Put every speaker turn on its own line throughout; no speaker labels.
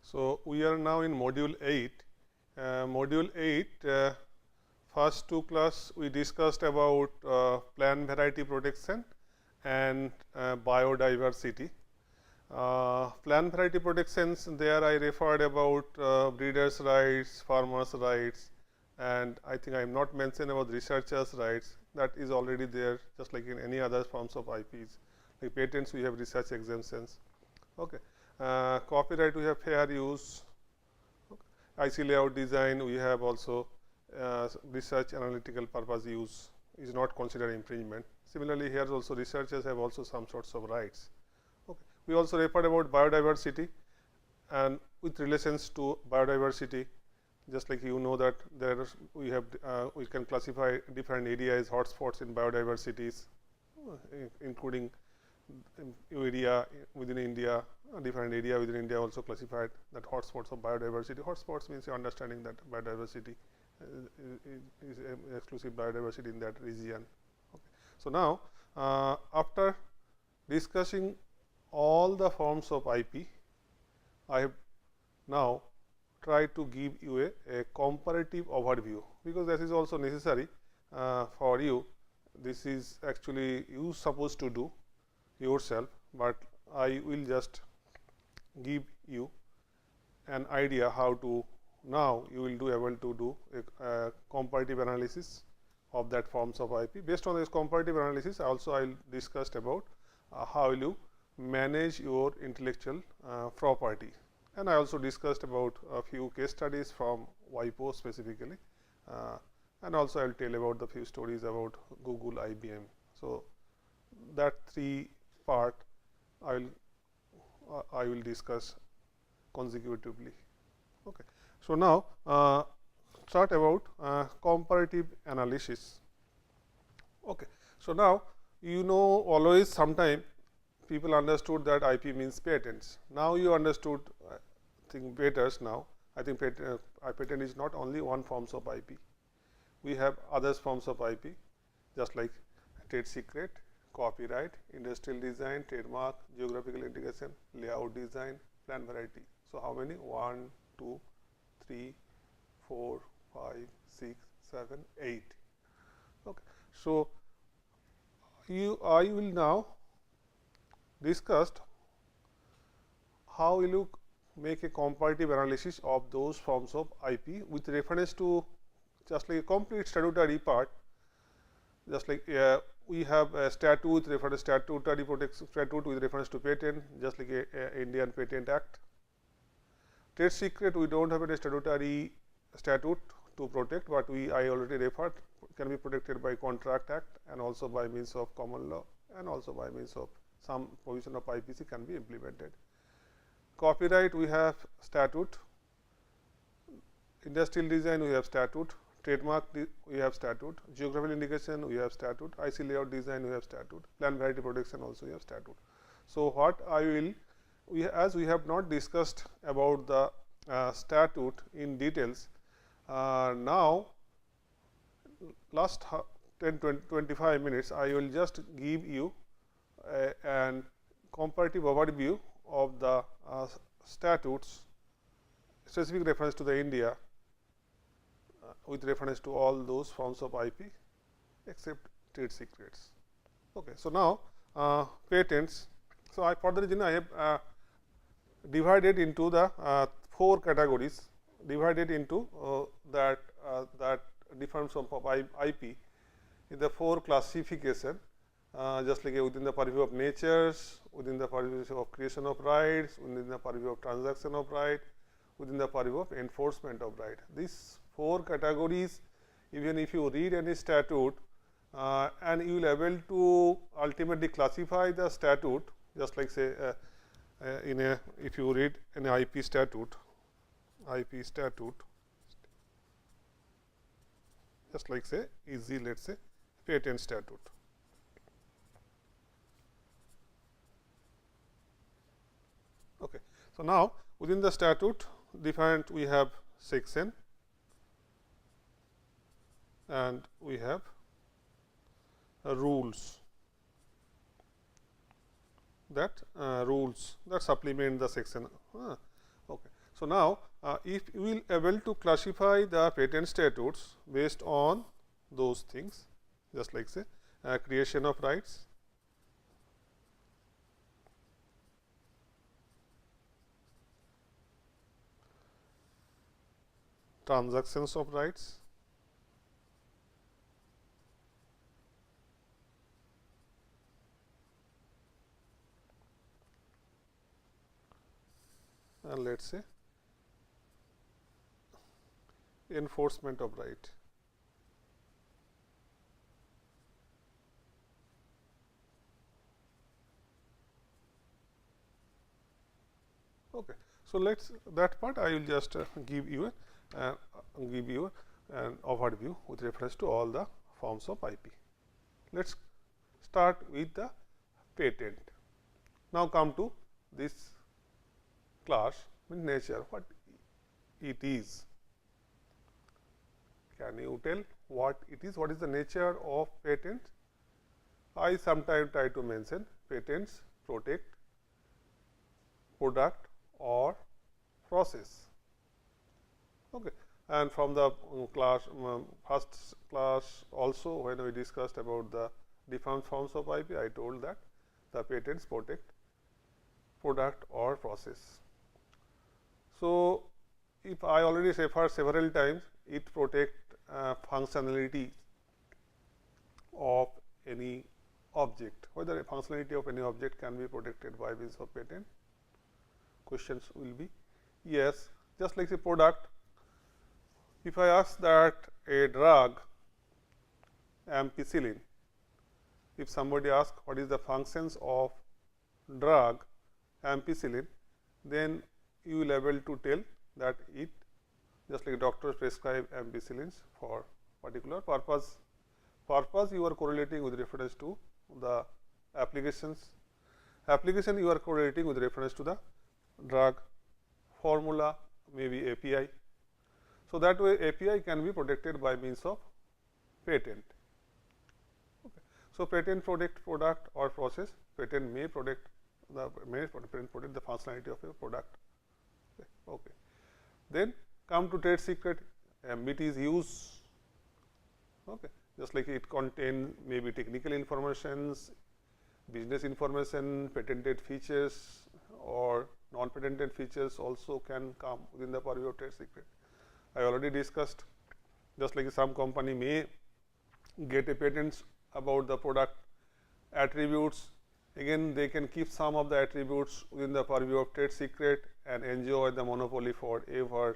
So, we are now in module 8. Module 8 first two class we discussed about plant variety protection and biodiversity. Plant variety protections, there I referred about breeders' rights, farmers' rights, and I think I am not mentioning about researchers' rights. That is already there, just like in any other forms of IPs. Like patents, we have research exemptions. Okay. Copyright, we have fair use. Okay. IC layout design, we have also research analytical purpose use is not considered infringement. Similarly, here also researchers have also some sorts of rights. Okay. We also referred about biodiversity, and with relations to biodiversity, just like you know that there we have we can classify different areas hotspots in biodiversities, including area within India, different area within India also classified that hotspots of biodiversity. Hotspots means understanding that biodiversity is exclusive biodiversity in that region. Okay. So, now after discussing all the forms of IP, I have now tried to give you a comparative overview, because that is also necessary for you. This is actually you supposed to do yourself, but I will just give you an idea how to now you will do able to do a comparative analysis of that forms of IP. Based on this comparative analysis, also I will discussed about how will you manage your intellectual property, and I also discussed about a few case studies from WIPO specifically, and also I will tell about the few stories about Google, IBM. So, that three part I will discuss consecutively. Okay. So, now start about comparative analysis. Okay. So, now you know always sometime people understood that IP means patents. Now, you understood I think better now. I think patent is not only one forms of IP. We have other forms of IP, just like trade secret, copyright, industrial design, trademark, geographical indication, layout design, plant variety. So, how many? 1, 2, 3, 4, 5, 6, 7, 8. Okay. So, I will now discuss how will you make a comparative analysis of those forms of IP with reference to just like a complete statutory part, just like we have a statute with reference to statutory protection, statute with reference to patent, just like a Indian Patent Act. Trade secret, we do not have a statutory statute to protect, but I already referred can be protected by Contract Act and also by means of common law and also by means of some provision of IPC can be implemented. Copyright, we have statute. Industrial design, we have statute. Trademark, we have statute. Geographical indication, we have statute. IC layout design, we have statute. Plant variety protection also we have statute. So, what I will as we have not discussed about the statute in details, now last 10-25 minutes I will just give you an comparative overview of the statutes specific reference to the India with reference to all those forms of IP except trade secrets. Okay. So, now patents. So, for the reason I have divided into the 4 categories, divided into that different form of IP in the 4 classification, just like within the purview of natures, within the purview of creation of rights, within the purview of transaction of right, within the purview of enforcement of right. These 4 categories, even if you read any statute and you will able to ultimately classify the statute, just like say in a if you read an IP statute, just like say easy, let us say patent statute. Okay. So, now within the statute defined we have section and we have rules that supplement the section. Okay. So, now if you will able to classify the patent statutes based on those things, just like say creation of rights, transactions of rights, and let us say enforcement of right. Okay. So, let us that part I will just give you an overview with reference to all the forms of IP. Let us start with the patent. Now, come to this class with nature, what it is. Can you tell what it is? What is the nature of patent? I sometimes try to mention patents protect product or process. Okay. And from the class first class also, when we discussed about the different forms of IP, I told that the patents protect product or process. So, if I already referred several times, it protect functionality of any object, whether a functionality of any object can be protected by means of patent. Questions will be yes, just like a product. If I ask that a drug ampicillin, if somebody asks what is the functions of drug ampicillin, then you will able to tell that it, just like doctors prescribe ampicillins for particular purpose. You are correlating with reference to the applications. Application you are correlating with reference to the drug formula, maybe API. So, that way API can be protected by means of patent. Okay. So, patent protect product or process, patent may protect the functionality of a product. Okay. Then come to trade secret, ambit is use. Okay. Just like it contain maybe technical informations, business information, patented features or non-patented features also can come within the purview of trade secret. I already discussed, just like some company may get a patents about the product attributes, again they can keep some of the attributes within the purview of trade secret and enjoy the monopoly for ever,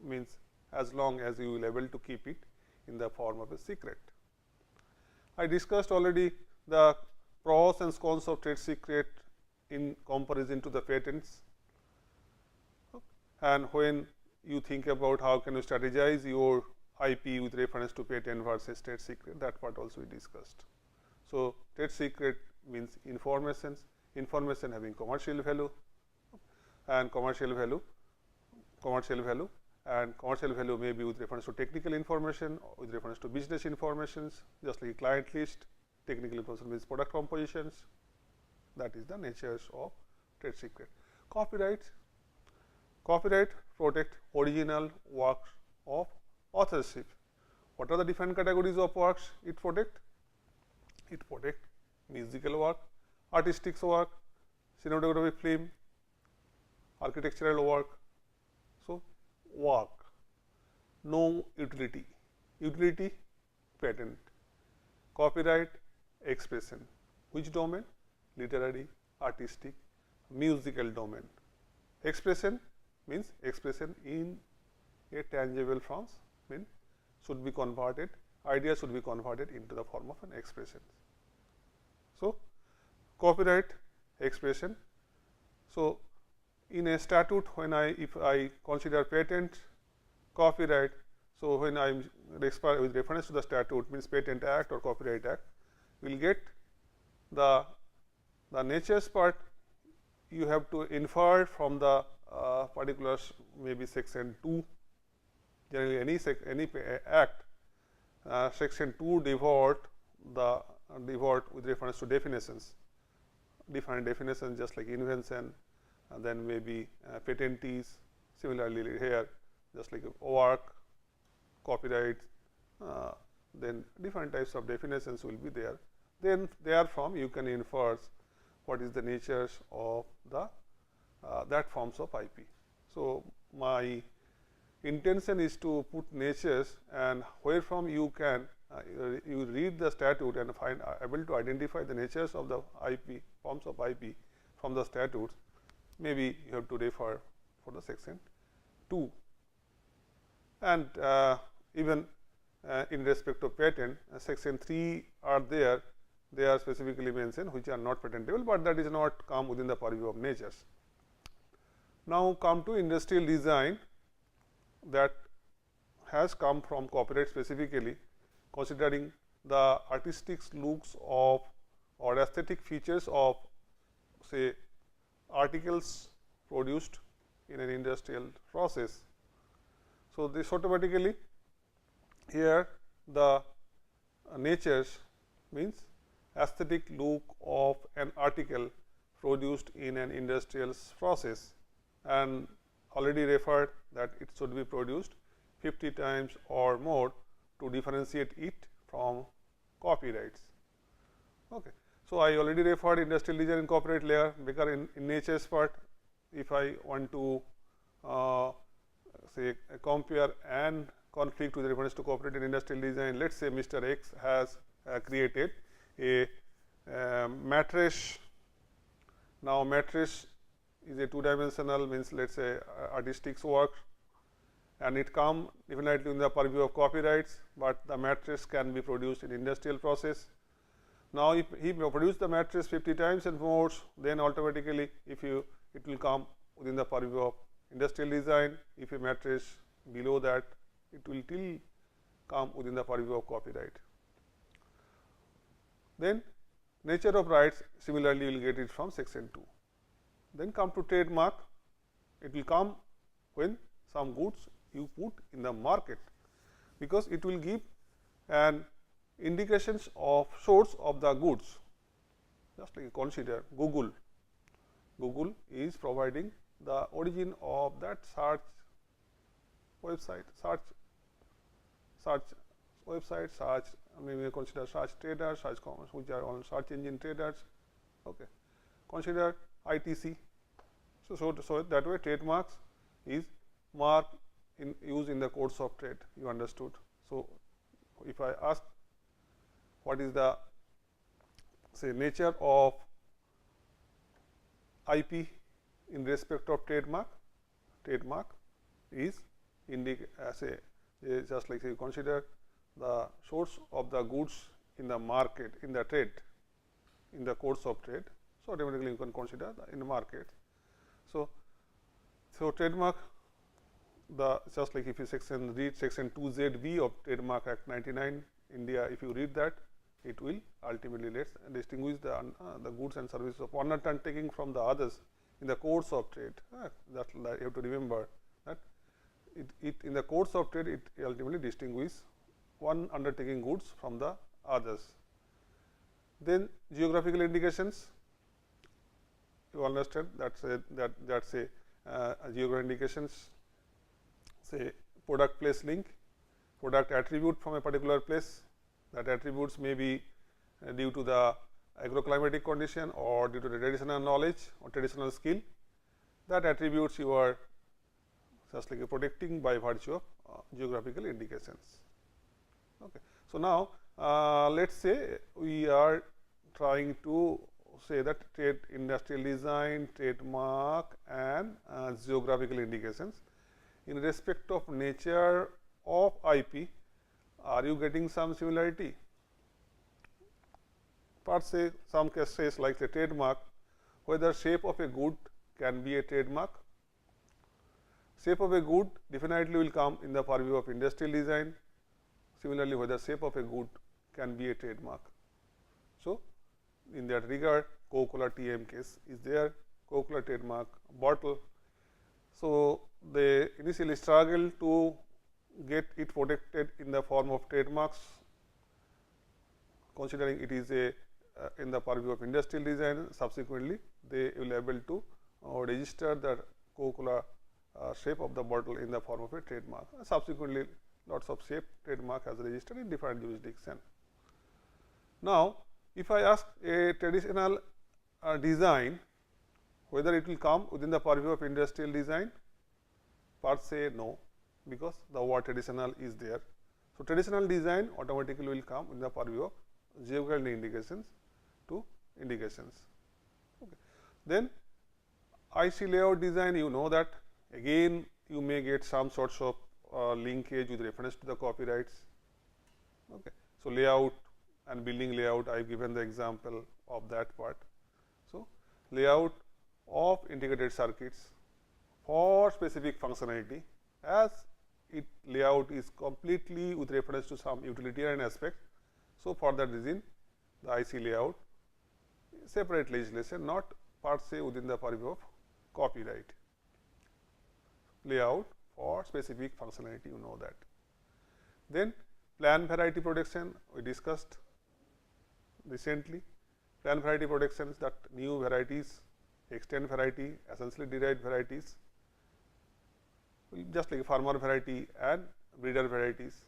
means as long as you will able to keep it in the form of a secret. I discussed already the pros and cons of trade secret in comparison to the patents, and when you think about how can you strategize your IP with reference to patent versus trade secret, that part also we discussed. So, trade secret means information having commercial value and commercial value may be with reference to technical information, with reference to business informations, just like client list. Technical information means product compositions. That is the natures of trade secret. Copyright protect original works of authorship. What are the different categories of works it protect? It protect musical work, artistic work, cinematographic film, architectural work. So, work, no utility, patent. Copyright, expression, which domain? Literary, artistic, musical domain. Expression means expression in a tangible forms, means should be converted, idea should be converted into the form of an expression. So, copyright, expression. So, in a statute, when if I consider patent, copyright, so when I am with reference to the statute, means patent act or copyright act, we will get the natures part. You have to infer from the particulars, maybe section 2, generally any act, section 2 devote with reference to definitions, different definitions, just like invention, then maybe patentees. Similarly, here just like work, copyright, then different types of definitions will be there. Then therefrom you can infer what is the natures of the that forms of IP. So, my intention is to put natures, and where from you can you read the statute and find able to identify the natures of the IP forms of IP from the statutes. Maybe you have to refer for the section 2, and even in respect of patent, section 3 are there. They are specifically mentioned which are not patentable, but that is not come within the purview of natures. Now, come to industrial design, that has come from copyright specifically, considering the artistic looks of or aesthetic features of say articles produced in an industrial process. So, this automatically here the natures means aesthetic look of an article produced in an industrial process, and already referred that it should be produced 50 times or more to differentiate it from copyrights. Okay. So, I already referred industrial design and copyright layer, because in nature's part, if I want to say compare and conflict with reference to copyright and industrial design, let us say Mr. X has created a mattress. Now, mattress is a 2-dimensional, means let us say artistic work, and it come definitely in the purview of copyrights, but the mattress can be produced in industrial process. Now, if he produce the mattress 50 times and more, then automatically if you it will come within the purview of industrial design. If a mattress below that, it will still come within the purview of copyright. Then nature of rights, similarly you will get it from section 2. Then come to trademark, it will come when some goods you put in the market, because it will give an indications of source of the goods. Just like consider Google. Google is providing the origin of that search website, search maybe consider search traders, search commerce, which are all search engine traders. Okay. Consider ITC. So that way trademarks is mark in use in the course of trade, you understood. So, if I ask what is the say nature of IP in respect of trademark, trademark is just like you consider the source of the goods in the market, in the trade, in the course of trade. So, automatically you can consider in the market. So, trademark, the just like if you read section 2ZB of Trademark Act 99 India, if you read that, it will ultimately let's distinguish the goods and services of one undertaking from the others in the course of trade. That you have to remember that it in the course of trade, it ultimately distinguishes one undertaking goods from the others. Then geographical indications, you understand that's a geographical indications, say product place link, product attribute from a particular place. That attributes may be due to the agroclimatic condition or due to the traditional knowledge or traditional skill. That attributes you are just like protecting by virtue of geographical indications. Okay. So, now let us say we are trying to say that trade industrial design, trademark and geographical indications in respect of nature of IP. Are you getting some similarity? Per se, some cases like the trademark, whether shape of a good can be a trademark. Shape of a good definitely will come in the purview of industrial design. Similarly, whether shape of a good can be a trademark. So, in that regard, Coca-Cola TM case is there, Coca-Cola trademark bottle. So, they initially struggle to get it protected in the form of trademarks, considering it is a in the purview of industrial design. Subsequently, they will able to register the Coca-Cola shape of the bottle in the form of a trademark. Subsequently, lots of shape trademark has registered in different jurisdiction. Now, if I ask a traditional design whether it will come within the purview of industrial design, per se no, because the word traditional is there. So, traditional design automatically will come in the purview of geographical indications to indications. Okay. Then IC layout design, you know that again you may get some sorts of linkage with reference to the copyrights. Okay. So, layout and building layout, I have given the example of that part. So, layout of integrated circuits for specific functionality, as it layout is completely with reference to some utilitarian aspect. So, for that reason the IC layout separate legislation, not per se within the purview of copyright. Layout for specific functionality, you know that. Then plan variety protection we discussed recently. Plan variety protections, that new varieties, extend variety, essentially derived varieties, just like farmer variety and breeder varieties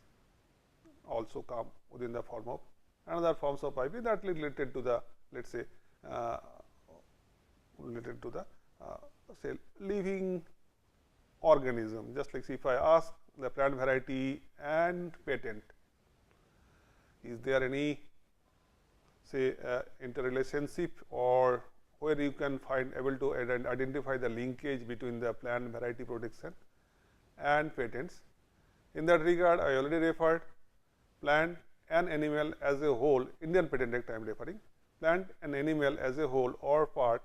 also come within the form of another forms of IP that related to the, let us say, related to the say living organism. Just like if I ask the plant variety and patent, is there any say interrelationship, or where you can find able to identify the linkage between the plant variety protection and patents. In that regard, I already referred plant and animal as a whole, Indian Patent Act I am referring, plant and animal as a whole or part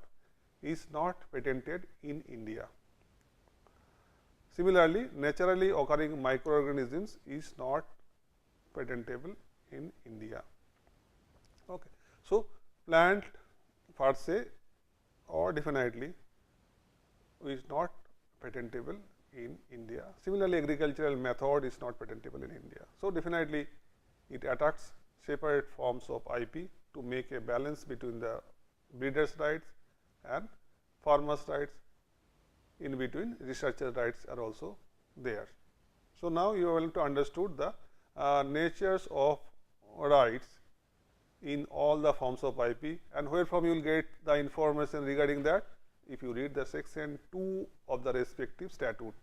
is not patented in India. Similarly, naturally occurring microorganisms is not patentable in India. Okay. So, plant per se or definitely is not patentable in India. Similarly, agricultural method is not patentable in India. So, definitely it attacks separate forms of IP to make a balance between the breeders' rights and farmers' rights. In between, researcher rights are also there. So, now you are able to understood the natures of rights in all the forms of IP, and where from you will get the information regarding that if you read the section 2 of the respective statute.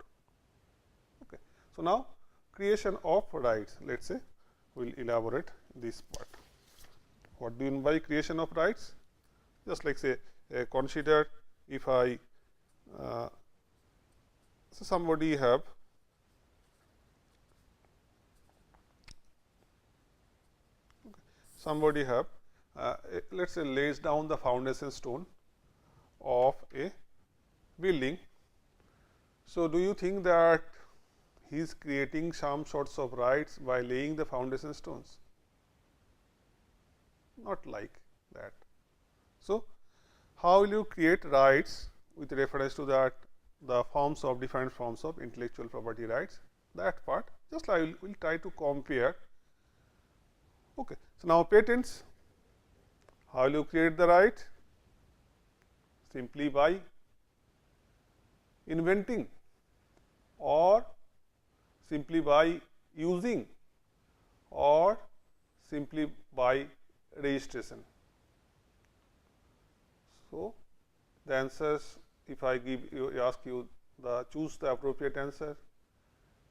Okay. So, now creation of rights, let us say we will elaborate this part. What do you mean by creation of rights? Just like say consider if I so somebody have let us say lays down the foundation stone of a building. So, do you think that he is creating some sorts of rights by laying the foundation stones? Not like that. So, how will you create rights with reference to that the forms of different forms of intellectual property rights? That part just I will try to compare. Okay. So, now patents, how will you create the right? Simply by inventing or simply by using or simply by registration. So, the answers, if I give you ask you the choose the appropriate answer,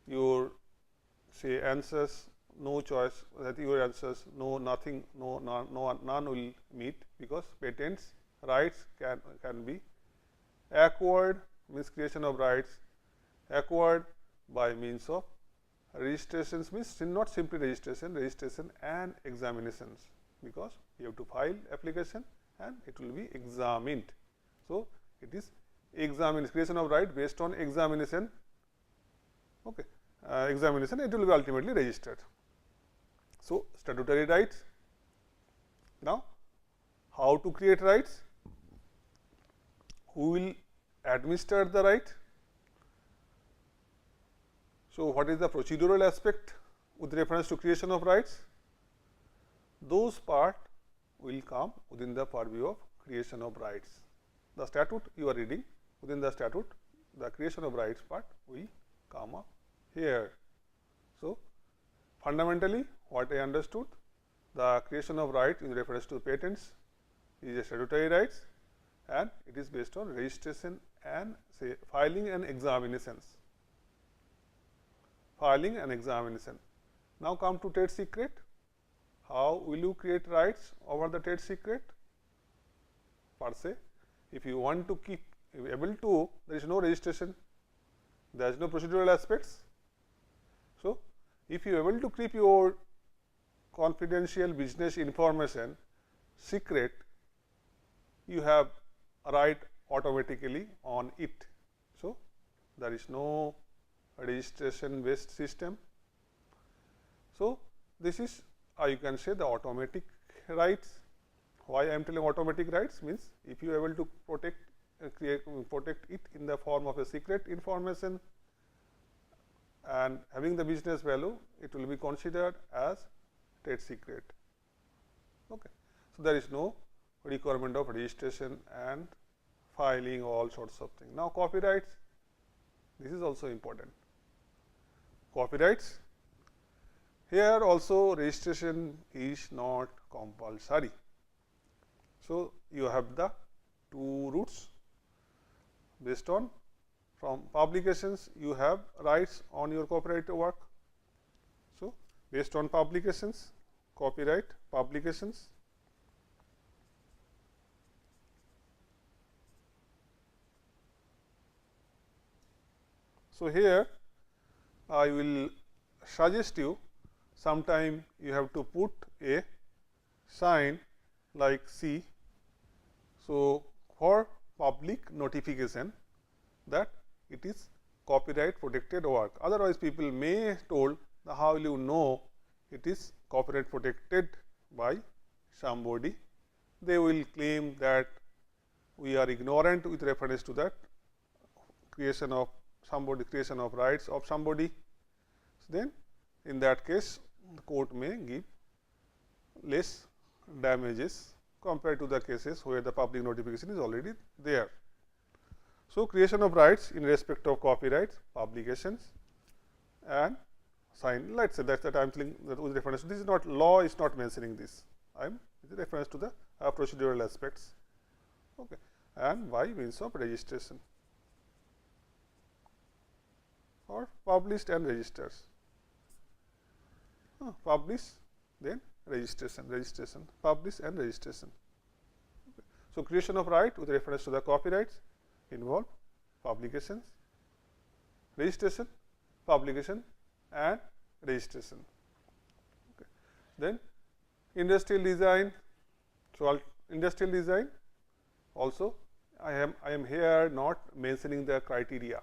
your say answers no choice, that your answers no, nothing, no, none will meet, because patents rights can be acquired, means creation of rights acquired by means of registrations, means not simply registration and examinations, because you have to file application and it will be examined. So, it is examined, creation of right based on examination. Okay. Examination, it will be ultimately registered. So, statutory rights. Now, how to create rights? Who will administer the right? So, what is the procedural aspect with reference to creation of rights? Those part will come within the purview of creation of rights. The statute you are reading within the statute, the creation of rights part we come up here. So, fundamentally what I understood, the creation of right in reference to patents is a statutory rights, and it is based on registration and say filing and examinations. Filing and examination. Now, come to trade secret. How will you create rights over the trade secret? Per se, if you want to keep able to, there is no registration, there is no procedural aspects. So, if you are able to keep your confidential business information secret, you have a right automatically on it. So, there is no registration based system. So, this is you can say the automatic rights. Why I am telling automatic rights means, if you are able to protect protect it in the form of a secret information and having the business value, it will be considered as trade secret. Okay. So, there is no requirement of registration and filing, all sorts of things. Now, copyrights, this is also important. Copyrights, here also registration is not compulsory. So, you have the two routes based on, from publications you have rights on your copyright work. So, based on publications, copyright publications. So, here I will suggest you, sometime you have to put a sign like C. So, for public notification that it is copyright protected work. Otherwise, people may told how will you know it is copyright protected by somebody. They will claim that we are ignorant with reference to that creation of somebody, creation of rights of somebody. So, then in that case the court may give less damages compared to the cases where the public notification is already there. So, creation of rights in respect of copyrights, publications and sign. Let us say that I am telling that with reference to this is not law, is not mentioning this. I am with reference to the procedural aspects. Okay. And by means of registration or published and registers. Publish, then registration, publish and registration. Okay. So, creation of right with reference to the copyrights involve publications, registration, publication and registration. Okay. Then industrial design. So, industrial design also I am here not mentioning the criteria.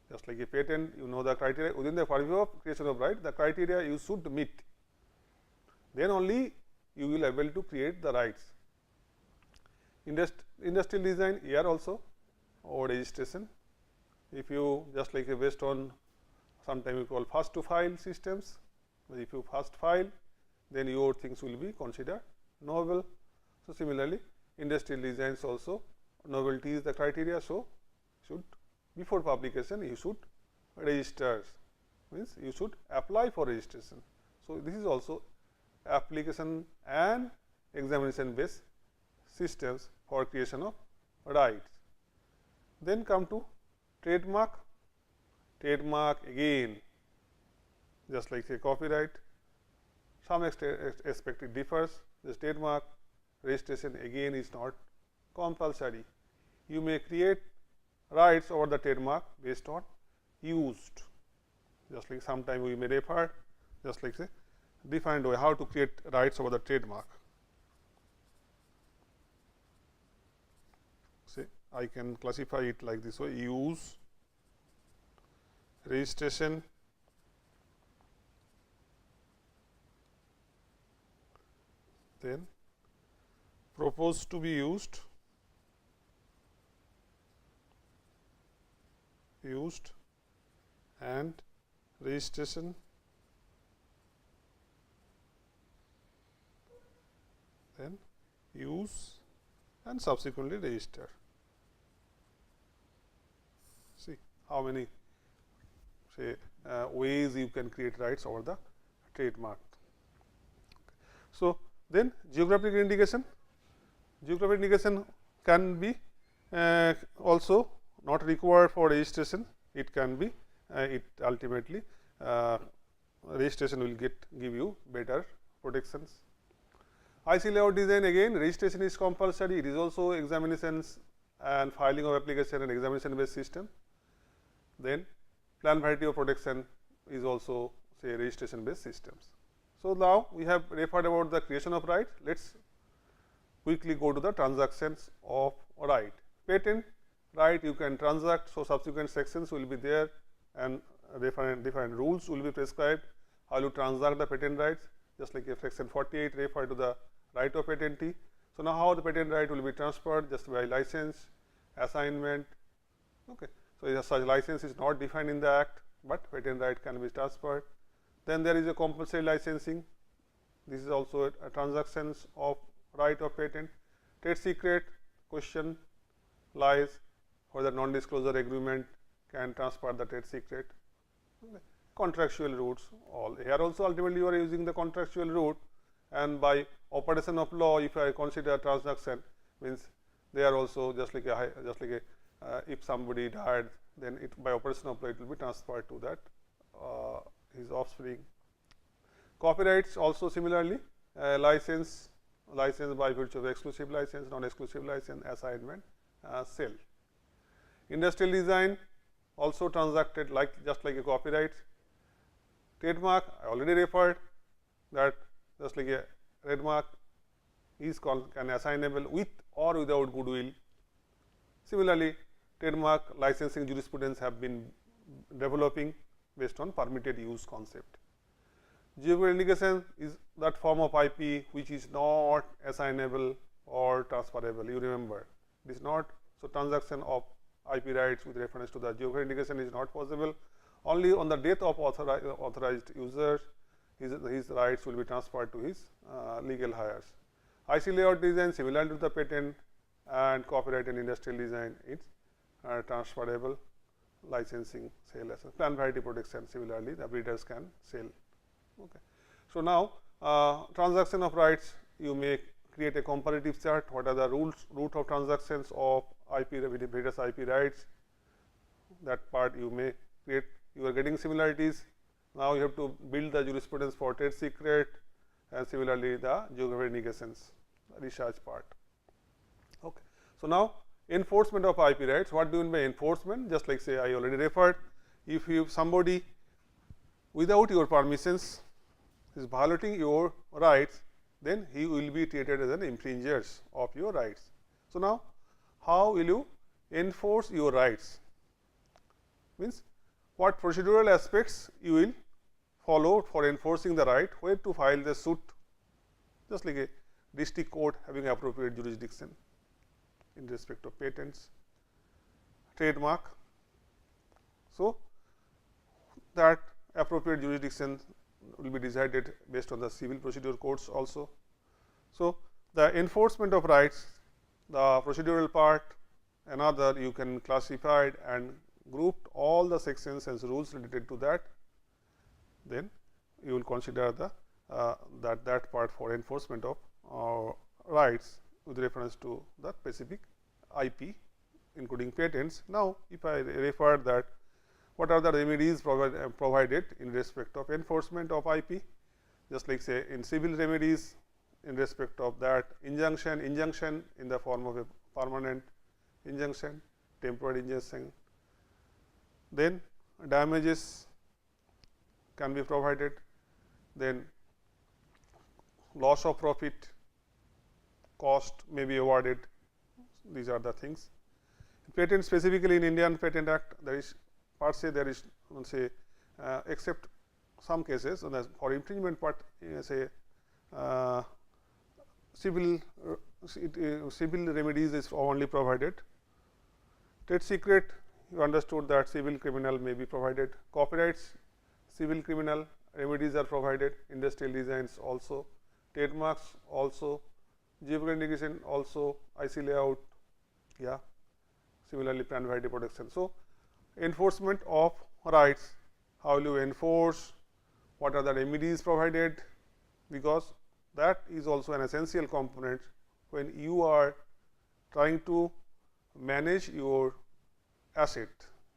Just like a patent, you know the criteria within the purview of creation of right, the criteria you should meet, then only you will able to create the rights. Industrial design here also or registration. If you just like based on sometime we call first to file systems, if you first file, then your things will be considered novel. So, similarly, industrial designs also novelty is the criteria. So, should before publication you should register, means you should apply for registration. So, this is also application and examination based systems for creation of rights. Then come to trademark. Trademark again just like say copyright, some aspect it differs. This trademark registration again is not compulsory. You may create rights over the trademark based on used, just like sometime we may refer, just like say defined way how to create rights over the trademark. Say I can classify it like this way: use, registration, then proposed to be used, and registration, then use and subsequently register. how many say ways you can create rights over the trademark. So, then geographic indication. Geographic indication can be also not required for registration. It can be it ultimately registration will give you better protections. IC layout design, again registration is compulsory. It is also examinations and filing of application and examination based system. Then plan variety of protection is also say registration based systems. So, now we have referred about the creation of right. Let us quickly go to the transactions of right. Patent right you can transact. So, subsequent sections will be there and different rules will be prescribed how you transact the patent rights, just like section 48 refer to the right of patentee. So, now how the patent right will be transferred, just by license, assignment. Okay. So, such license is not defined in the act, but patent right can be transferred. Then there is a compulsory licensing. This is also a transactions of right of patent. Trade secret, question lies whether non-disclosure agreement can transfer the trade secret. Okay. Contractual routes, all here also ultimately you are using the contractual route, and by operation of law, if I consider transaction, means they are also just like if somebody died, then it by operation of law it will be transferred to that his offspring. Copyrights also similarly license by virtue of exclusive license, non-exclusive license, assignment, sale. Industrial design also transacted like just like a copyright. Trademark I already referred that just like a trademark is can assignable with or without goodwill. Similarly, trademark licensing jurisprudence have been developing based on permitted use concept. Geographical indication is that form of IP which is not assignable or transferable. You remember, it is not. So, transaction of IP rights with reference to the geographical indication is not possible. Only on the death of authorized users, his rights will be transferred to his legal heirs. IC layout design similar to the patent and copyright and industrial design, it's transferable. Licensing, sale, plan variety protection, similarly the breeders can sell. Okay. So, now transaction of rights, you may create a comparative chart, what are the root of transactions of IP breeders IP rights, that part you may create. You are getting similarities. Now, you have to build the jurisprudence for trade secret and similarly the geographical indications research part. Okay. So, now enforcement of IP rights, what do you mean by enforcement? Just like say I already referred, if you somebody without your permissions is violating your rights, then he will be treated as an infringer of your rights. So, now how will you enforce your rights? Means what procedural aspects you will follow for enforcing the right, where to file the suit, just like a district court having appropriate jurisdiction in respect of patents, trademark. So, that appropriate jurisdiction will be decided based on the civil procedure courts also. So, the enforcement of rights, the procedural part, another you can classify and grouped all the sections and rules related to that, then you will consider the that part for enforcement of rights with reference to the specific IP including patents. Now, if I refer that what are the remedies provided in respect of enforcement of IP, just like say in civil remedies in respect of that injunction in the form of a permanent injunction, temporary injunction, then damages can be provided, then loss of profit, cost may be awarded. These are the things. Patent specifically in Indian Patent Act, there is per se there is say except some cases for infringement part say civil remedies is only provided. Trade secret, you understood that civil criminal may be provided. Copyrights, civil criminal remedies are provided. Industrial designs also, trademarks also, geographical indication also, IC layout, yeah, similarly plan variety protection. So, enforcement of rights. How will you enforce? What are the remedies provided? Because that is also an essential component when you are trying to manage your asset.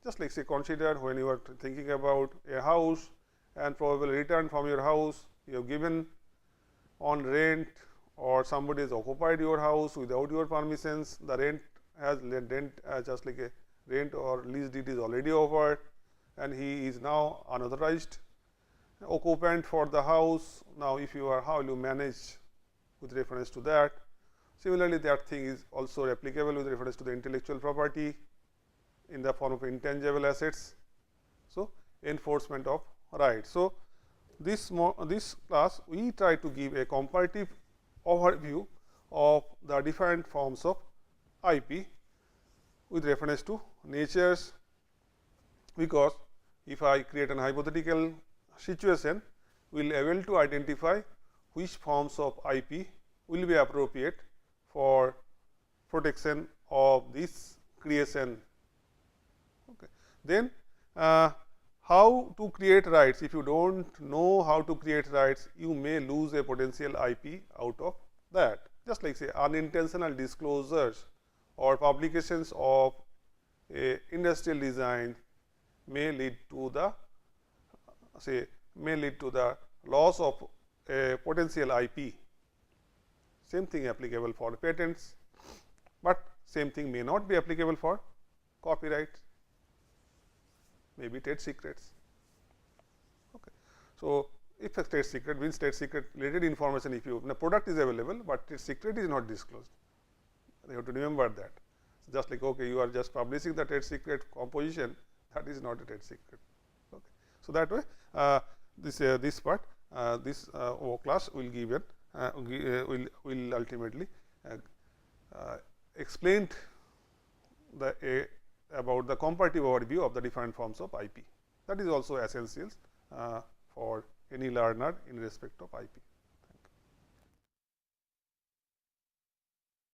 Just like say consider when you are thinking about a house and probable return from your house, you have given on rent or somebody has occupied your house without your permissions, the rent just like a rent or lease deed is already over and he is now unauthorized occupant for the house. Now, if you are, how will you manage with reference to that? Similarly, that thing is also applicable with reference to the intellectual property in the form of intangible assets. So, enforcement of rights. So, this class we try to give a comparative overview of the different forms of IP with reference to natures, because if I create an hypothetical situation, we will be able to identify which forms of IP will be appropriate for protection of this creation. Okay. Then how to create rights? If you do not know how to create rights, you may lose a potential IP out of that. Just like say unintentional disclosures or publications of a industrial design may lead to the loss of a potential IP. Same thing applicable for patents, but same thing may not be applicable for copyright, maybe trade secrets. Okay. So, if a trade secret means trade secret related information, if you the product is available, but trade secret is not disclosed, you have to remember that. Just like okay, you are just publishing the trade secret composition, that is not a trade secret. Okay. So, that way this part this class will give it will ultimately explain the about the comparative overview of the different forms of IP. That is also essential for any learner in respect of IP.